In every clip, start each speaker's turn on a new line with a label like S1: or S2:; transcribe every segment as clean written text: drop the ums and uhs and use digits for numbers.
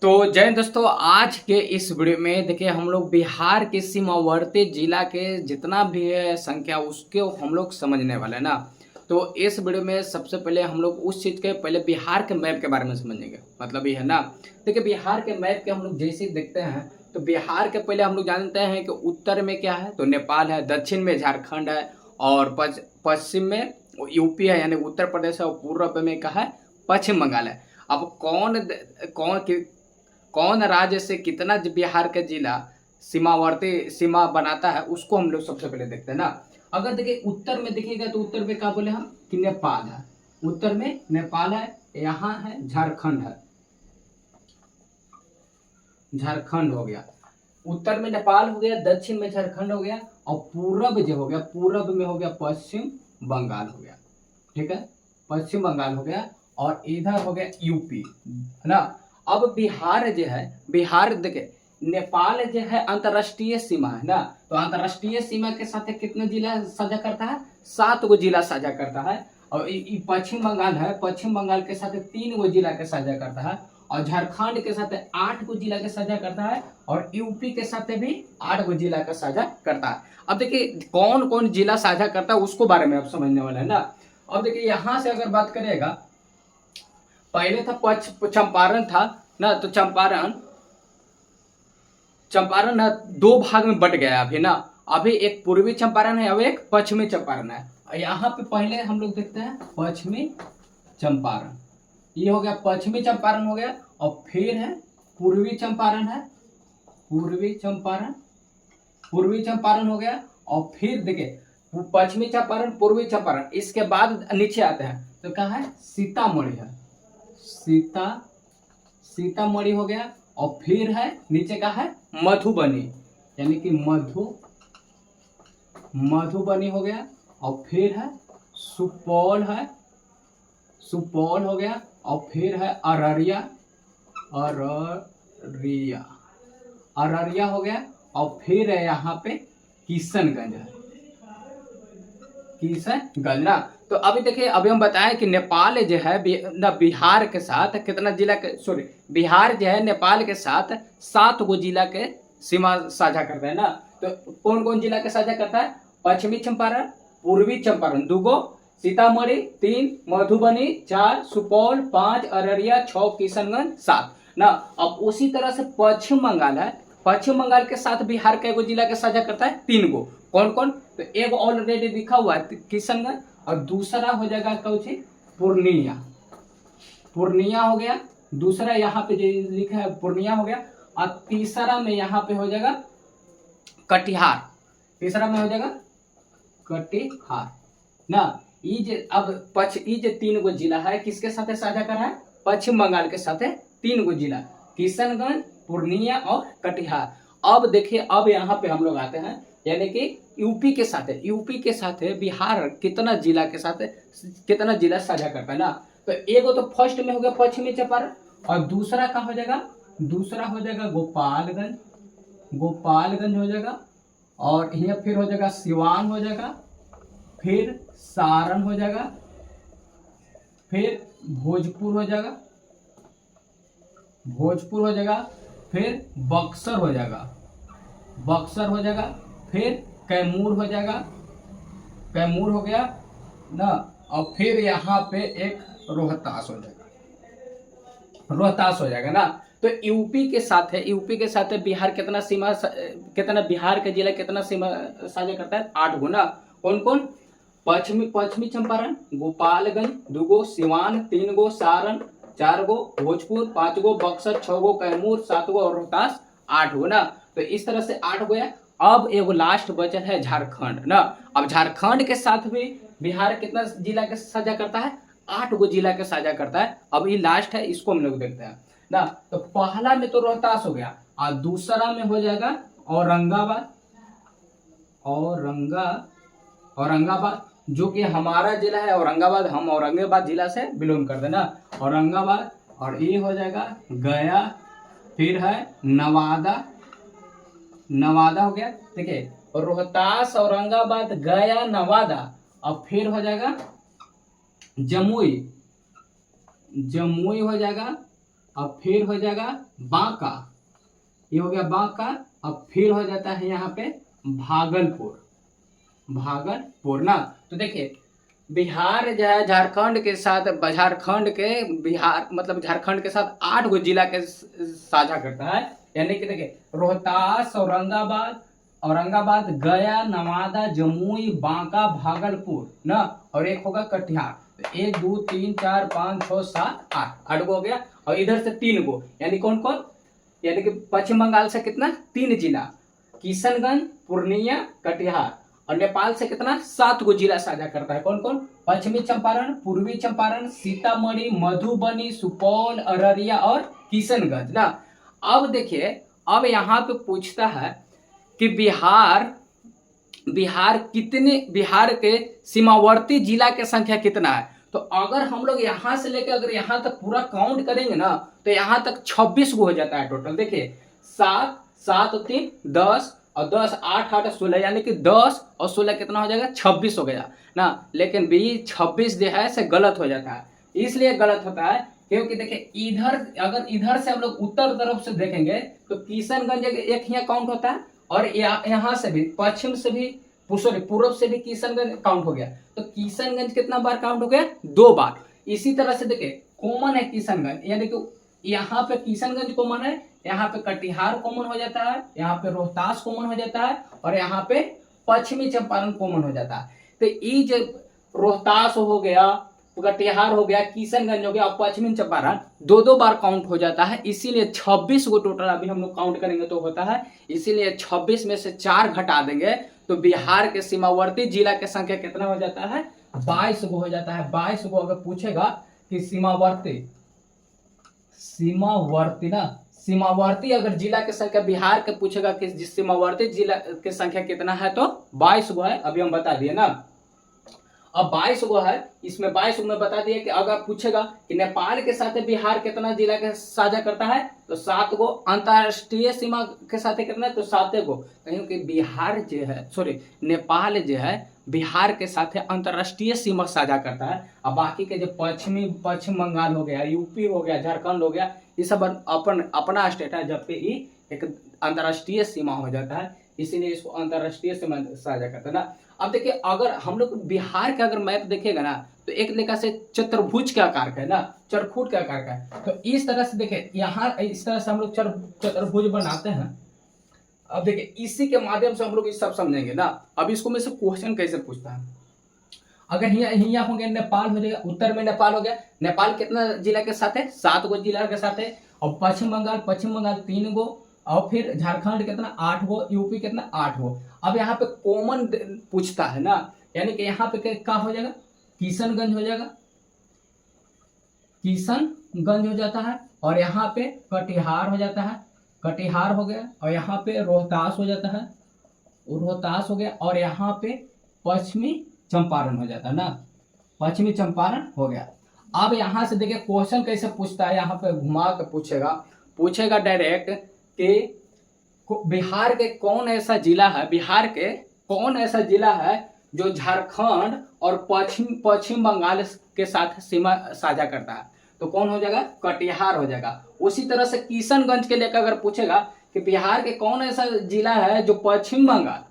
S1: तो जय हिंद दोस्तों, आज के इस वीडियो में देखिए हम लोग बिहार के सीमावर्ती जिला के जितना भी है संख्या उसके हम लोग समझने वाले हैं ना। तो इस वीडियो में सबसे पहले हम लोग उस चीज़ के पहले बिहार के मैप के बारे में समझेंगे। मतलब ये है ना, देखिए बिहार के मैप के हम लोग जैसे ही देखते हैं तो बिहार के पहले हम लोग जानते हैं कि उत्तर में क्या है तो नेपाल है, दक्षिण में झारखंड है और पश्चिम में यूपी है यानी उत्तर प्रदेश है और पूर्व में क्या है पश्चिम बंगाल है। अब कौन कौन राज्य से कितना बिहार का जिला सीमावर्ती सीमा बनाता है उसको हम लोग सबसे पहले देखते हैं ना। अगर देखिए उत्तर में देखिएगा तो उत्तर में क्या बोले हम कि नेपाल है, उत्तर में नेपाल है, यहाँ है झारखंड है, झारखंड हो गया, उत्तर में नेपाल हो गया, दक्षिण में झारखंड हो गया और पूरब जो हो गया पूरब में हो गया पश्चिम बंगाल हो गया। ठीक है, पश्चिम बंगाल हो गया और इधर हो गया यूपी है ना। अब बिहार जो है, बिहार देखे नेपाल जो है अंतरराष्ट्रीय सीमा है ना, तो अंतरराष्ट्रीय सीमा के साथ कितने जिला साझा करता है? 7 गो जिला साझा करता है। और पश्चिम बंगाल है, पश्चिम बंगाल के साथ 3 गो जिला के साझा करता है और झारखंड के साथ 8 गो जिला के साझा करता है और यूपी के साथ भी 8 गो जिला का साझा करता है। अब देखिए कौन कौन जिला साझा करता है उसको बारे में आप समझने वाले है ना। अब देखिए यहाँ से अगर बात करेगा, पहले था चंपारण था ना, तो चंपारण ना 2 भाग में बट गया अभी ना। अभी एक पूर्वी चंपारण है और एक पश्चिमी चंपारण है। यहाँ पे पहले हम लोग देखते हैं पश्चिमी चंपारण, ये हो गया पश्चिमी चंपारण हो गया और फिर है पूर्वी चंपारण है, पूर्वी चंपारण हो गया और फिर देखिए पश्चिमी चंपारण, पूर्वी चंपारण, इसके बाद नीचे आते हैं तो क्या है सीतामढ़ी है, सीतामढ़ी हो गया और फिर है नीचे का है मधुबनी यानी कि मधुबनी हो गया और फिर है सुपौल हो गया और फिर है अररिया हो गया और फिर है यहाँ पे किशनगंज ना। तो अभी देखिए अभी हम बताएं कि नेपाल जो है बिहार के साथ कितना जिला के बिहार जो है नेपाल के साथ 7 गो जिला के सीमा साझा करता है ना। तो कौन कौन जिला के साझा करता है? पश्चिमी चंपारण, पूर्वी चंपारण 2 गो, सीतामढ़ी 3, मधुबनी 4, सुपौल 5, अररिया 6, किशनगंज 7 ना। अब उसी तरह से पश्चिम बंगाल है, पश्चिम बंगाल के साथ बिहार का एगो जिला के साझा करता है 3 गो। कौन कौन? तो एक ऑलरेडी लिखा हुआ है किशनगंज और दूसरा हो जाएगा कौन? पूर्णिया हो गया, दूसरा यहाँ पे जो लिखा है पूर्णिया हो गया और तीसरा में यहाँ पे हो जाएगा कटिहार, ना। ये अब ये 3 गो जिला है किसके साथ साझा कर रहा है? पश्चिम बंगाल के साथ 3 गो जिला, किशनगंज, पूर्णिया और कटिहार। अब देखिए अब यहाँ पे हम लोग आते हैं यानी कि यूपी के साथ बिहार कितना जिला साझा करता है ना। तो एगो तो फर्स्ट में हो गया पश्चिमी चंपारण और दूसरा का हो जाएगा, गोपालगंज हो जाएगा और यहाँ फिर हो जाएगा सिवान हो जाएगा, फिर सारण हो जाएगा, फिर भोजपुर हो जाएगा, फिर बक्सर हो जाएगा, फिर कैमूर हो गया ना और फिर यहाँ पे एक रोहतास हो जाएगा ना। तो यूपी के साथ बिहार कितना बिहार का जिला कितना सीमा साझा करता है? 8 गो ना। कौन कौन? पश्चिमी चंपारण, गोपालगंज 2 गो, सिवान 3 गो, सारण 4 गो, भोजपुर 5 गो, बक्सर 6 गो, कैमूर 7 गो और रोहतास 8 गो ना। तो इस तरह से 8 गो है। अब एगो लास्ट बचत है झारखंड ना। अब झारखंड के साथ भी बिहार कितना जिला के साझा करता है? 8 गो जिला के साझा करता है। अब ये लास्ट है, इसको हम लोग देखते हैं ना। तो पहला में तो रोहतास हो गया और दूसरा में हो जाएगा औरंगाबाद जो कि हमारा जिला है औरंगाबाद, हम औरंगाबाद जिला से बिलोंग करते हैं ना। औरंगाबाद और ये हो जाएगा गया, फिर है नवादा हो गया। देखिए रोहतास, औरंगाबाद, गया, नवादा और फिर हो जाएगा जमुई हो जाएगा अब फिर हो जाएगा बांका, ये हो गया बांका। अब फिर हो जाता है यहाँ पे भागलपुर, भागलपुर ना। तो देखिए बिहार जो है झारखंड के साथ, झारखंड के बिहार मतलब झारखंड के साथ 8 गो जिला के साझा करता है। यानी कि देखिए रोहतास, औरंगाबाद, औरंगाबाद, गया, नवादा, जमुई, बांका, भागलपुर ना, और एक होगा कटिहार। तो 1 2 3 4 5 6 7 8 गो हो गया। और इधर से 3 गो, यानी कौन कौन, यानी कि पश्चिम बंगाल से कितना 3 जिला, किशनगंज, पूर्णिया, कटिहार। और नेपाल से कितना 7 गो जिला साझा करता है। कौन कौन, पश्चिमी चंपारण, पूर्वी चंपारण, सीतामढ़ी, मधुबनी, सुपौल, अररिया और किशनगंज ना। अब देखिए अब यहाँ पे पूछता है कि बिहार के सीमावर्ती जिला की संख्या कितना है। तो अगर हम लोग यहाँ से लेकर अगर यहाँ तक पूरा काउंट करेंगे ना, तो यहाँ तक 26 गो हो जाता है टोटल। देखिए 7 7 3 10 और 10 8 8 16, यानी कि 10 और 16 कितना हो जाएगा 26 हो गया ना। लेकिन बी 26 जो है से गलत हो जाता है। इसलिए गलत होता है क्योंकि देखिए इधर, अगर इधर से हम लोग उत्तर तरफ से देखेंगे तो किशनगंज एक यहाँ काउंट होता है, और यहाँ से भी पश्चिम से भी, सॉरी पूर्व से भी किशनगंज काउंट हो गया। तो किशनगंज कितना बार काउंट हो गया, 2 बार। इसी तरह से देखिए कॉमन है किशनगंज, यानी कि यहाँ पे किशनगंज कॉमन है, यहाँ पे कटिहार कॉमन हो जाता है, यहाँ पे रोहतास कॉमन हो जाता है, और यहाँ पे पश्चिमी चंपारण कॉमन हो जाता है। तो ये जो रोहतास हो गया, कटिहार हो गया, किशनगंज हो गया और पश्चिमी चंपारण 2 बार काउंट हो जाता है। इसीलिए 26 को टोटल अभी हम लोग काउंट करेंगे तो होता है। इसीलिए 26 में से 4 घटा देंगे तो बिहार के सीमावर्ती जिला की संख्या कितना हो जाता है, 22 गो हो जाता है। 22 गो अगर पूछेगा कि सीमावर्ती अगर जिला की संख्या बिहार के पूछेगा कि सीमावर्ती जिला की संख्या कितना है, तो 22 गो है, अभी हम बता दिए ना। अब 22 गो है, इसमें 22 में बता दिए कि अगर पूछेगा कि नेपाल के साथ बिहार कितना जिला के साझा करता है, तो 7 गो। अंतर्राष्ट्रीय सीमा के साथ कितना है, तो 7 गो। क्योंकि बिहार जो है, सॉरी नेपाल जो है बिहार के साथ अंतर्राष्ट्रीय सीमा साझा करता है। अब बाकी के जो पश्चिम बंगाल हो गया, यूपी हो गया, झारखंड हो गया, ये सब अपना स्टेट है, जब पे ये एक अंतर्राष्ट्रीय सीमा हो जाता है, इसीलिए इसको अंतर्राष्ट्रीय सीमा साझा करता है ना। अब देखिए अगर हम लोग बिहार का अगर मैप देखेगा ना, तो एक लेखा से चतुर्भुज के आकार का है ना, चरखूट के आकार का है। तो इस तरह से देखिए यहाँ इस तरह से हम लोग चतुर्भुज बनाते हैं। अब देखिए इसी के माध्यम से हम लोग ये सब समझेंगे ना। अब इसको में से क्वेश्चन कैसे पूछता है, अगर यहाँ हो गया नेपाल हो जाएगा, उत्तर में नेपाल हो गया। नेपाल कितना जिला के साथ है, 7 गो जिला के साथ है। और पश्चिम बंगाल 3 गो, और फिर झारखंड कितना 8 गो, यूपी कितना 8 गो। अब यहाँ पे कॉमन पूछता है ना, यानी कि यहाँ पे क्या हो जाएगा, किशनगंज हो जाएगा, किशनगंज हो जाता है। और यहाँ पे कटिहार हो जाता है, कटिहार हो गया। और यहाँ पे रोहतास हो जाता है, रोहतास हो गया। और यहाँ पे पश्चिमी चंपारण हो जाता है ना, पश्चिमी चंपारण हो गया। अब यहाँ से देखिए क्वेश्चन कैसे पूछता है, यहाँ पे घुमा के पूछेगा डायरेक्ट कि बिहार के कौन ऐसा जिला है, बिहार के कौन ऐसा जिला है जो झारखंड और पश्चिम बंगाल के साथ सीमा साझा करता है, तो कौन हो जाएगा, कटिहार हो जाएगा। उसी तरह से किशनगंज के लेकर अगर पूछेगा कि बिहार के कौन ऐसा जिला है जो पश्चिम बंगाल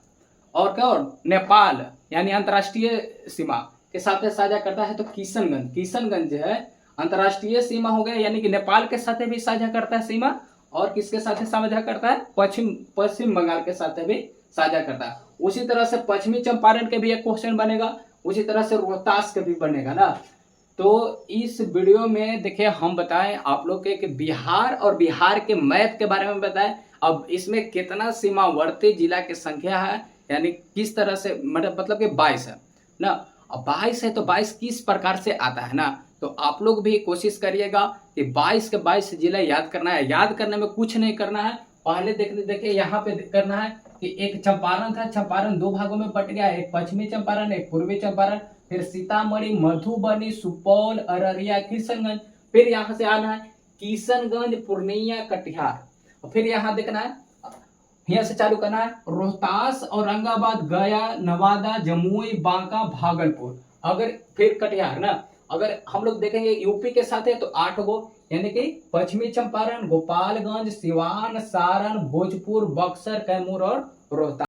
S1: और क्या और नेपाल यानी अंतर्राष्ट्रीय सीमा के साथ साझा करता है, तो किशनगंज जो है अंतर्राष्ट्रीय सीमा हो गया, यानी कि नेपाल के साथ भी साझा करता है सीमा, और किसके साथ साझा करता है, पश्चिम बंगाल के साथ भी साझा करता है। उसी तरह से पश्चिमी चंपारण के भी एक क्वेश्चन बनेगा, उसी तरह से रोहतास के भी बनेगा ना। तो इस वीडियो में देखिए हम बताएं आप लोग के कि बिहार और बिहार के मैप के बारे में बताएं। अब इसमें कितना सीमावर्ती जिला की संख्या है, यानी किस तरह से मतलब कि 22 है ना। अब 22 है तो 22 किस प्रकार से आता है ना, तो आप लोग भी कोशिश करिएगा कि 22 के 22 जिला याद करना है। याद करने में कुछ नहीं करना है, पहले देखिए यहाँ पे करना है कि एक चंपारण था, चंपारण 2 भागों में बट गया, एक पश्चिमी चंपारण एक पूर्वी चंपारण, फिर सीतामढ़ी, मधुबनी, सुपौल, अररिया, किशनगंज। फिर यहाँ से आना है किशनगंज, पूर्णिया, कटिहार। और फिर यहाँ देखना है, यहाँ से चालू करना है रोहतास, औरंगाबाद, गया, नवादा, जमुई, बांका, भागलपुर। अगर फिर कटिहार ना, अगर हम लोग देखेंगे यूपी के साथ है तो 8 गो, यानी कि पश्चिमी चंपारण, गोपालगंज, सिवान, सारण, भोजपुर, बक्सर, कैमूर और रोहतास।